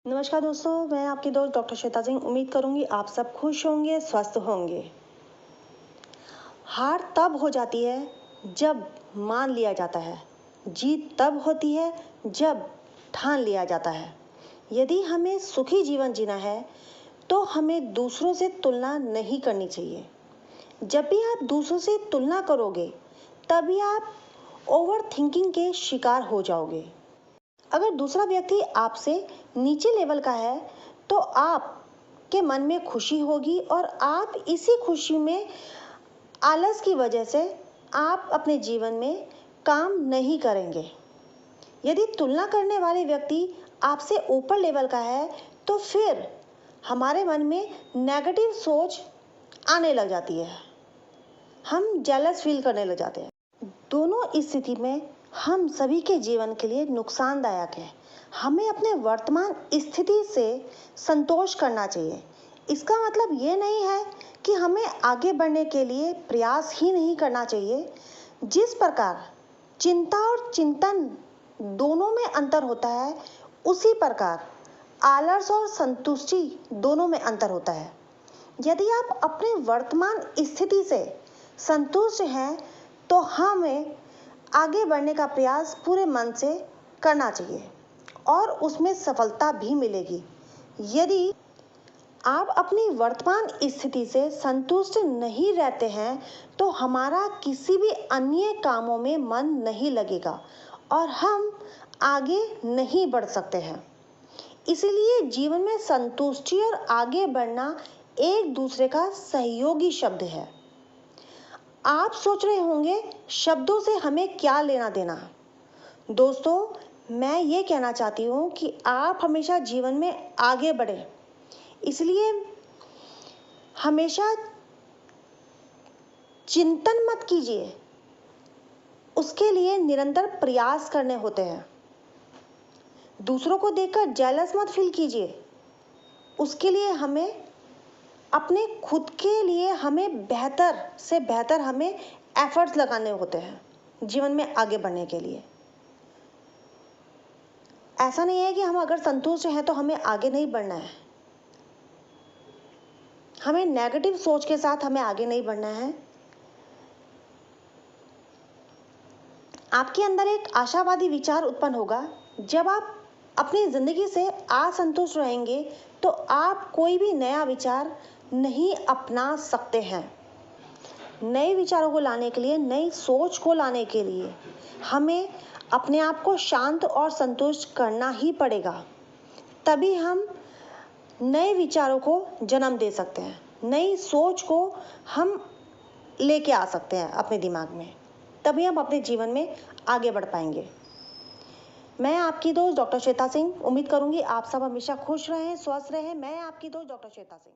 नमस्कार दोस्तों, मैं आपकी दोस्त डॉक्टर श्वेता सिंह। उम्मीद करूंगी आप सब खुश होंगे, स्वस्थ होंगे। हार तब हो जाती है जब मान लिया जाता है। जीत तब होती है जब ठान लिया जाता है। यदि हमें सुखी जीवन जीना है तो हमें दूसरों से तुलना नहीं करनी चाहिए। जब भी आप दूसरों से तुलना करोगे तभी आप ओवर थिंकिंग के शिकार हो जाओगे। अगर दूसरा व्यक्ति आपसे नीचे लेवल का है तो आपके मन में खुशी होगी और आप इसी खुशी में आलस की वजह से आप अपने जीवन में काम नहीं करेंगे। यदि तुलना करने वाले व्यक्ति आपसे ऊपर लेवल का है तो फिर हमारे मन में नेगेटिव सोच आने लग जाती है। हम जेलस फील करने लग जाते हैं। दोनों स्थिति में हम सभी के जीवन के लिए नुकसानदायक है। हमें अपने वर्तमान स्थिति से संतोष करना चाहिए। इसका मतलब ये नहीं है कि हमें आगे बढ़ने के लिए प्रयास ही नहीं करना चाहिए। जिस प्रकार चिंता और चिंतन दोनों में अंतर होता है, उसी प्रकार आलस और संतुष्टि दोनों में अंतर होता है। यदि आप अपने वर्तमान स्थिति से संतुष्ट हैं तो हमें आगे बढ़ने का प्रयास पूरे मन से करना चाहिए और उसमें सफलता भी मिलेगी। यदि आप अपनी वर्तमान स्थिति से संतुष्ट नहीं रहते हैं तो हमारा किसी भी अन्य कामों में मन नहीं लगेगा और हम आगे नहीं बढ़ सकते हैं। इसलिए जीवन में संतुष्टि और आगे बढ़ना एक दूसरे का सहयोगी शब्द है। आप सोच रहे होंगे शब्दों से हमें क्या लेना देना। दोस्तों, मैं ये कहना चाहती हूँ कि आप हमेशा जीवन में आगे बढ़ें। इसलिए हमेशा चिंतन मत कीजिए, उसके लिए निरंतर प्रयास करने होते हैं। दूसरों को देखकर जेलस मत फील कीजिए, उसके लिए हमें अपने खुद के लिए हमें बेहतर से बेहतर हमें एफर्ट्स लगाने होते हैं जीवन में आगे बढ़ने के लिए। ऐसा नहीं है कि हम अगर संतुष्ट हैं तो हमें आगे नहीं बढ़ना है। हमें नेगेटिव सोच के साथ हमें आगे नहीं बढ़ना है। आपके अंदर एक आशावादी विचार उत्पन्न होगा। जब आप अपनी जिंदगी से असंतुष्ट रहेंगे तो आप कोई भी नया विचार नहीं अपना सकते हैं। नए विचारों को लाने के लिए, नई सोच को लाने के लिए हमें अपने आप को शांत और संतुष्ट करना ही पड़ेगा। तभी हम नए विचारों को जन्म दे सकते हैं, नई सोच को हम लेके आ सकते हैं अपने दिमाग में। तभी हम अपने जीवन में आगे बढ़ पाएंगे। मैं आपकी दोस्त डॉक्टर श्वेता सिंह। उम्मीद करूंगी आप सब हमेशा खुश रहें, स्वस्थ रहें। मैं आपकी दोस्त डॉक्टर श्वेता सिंह।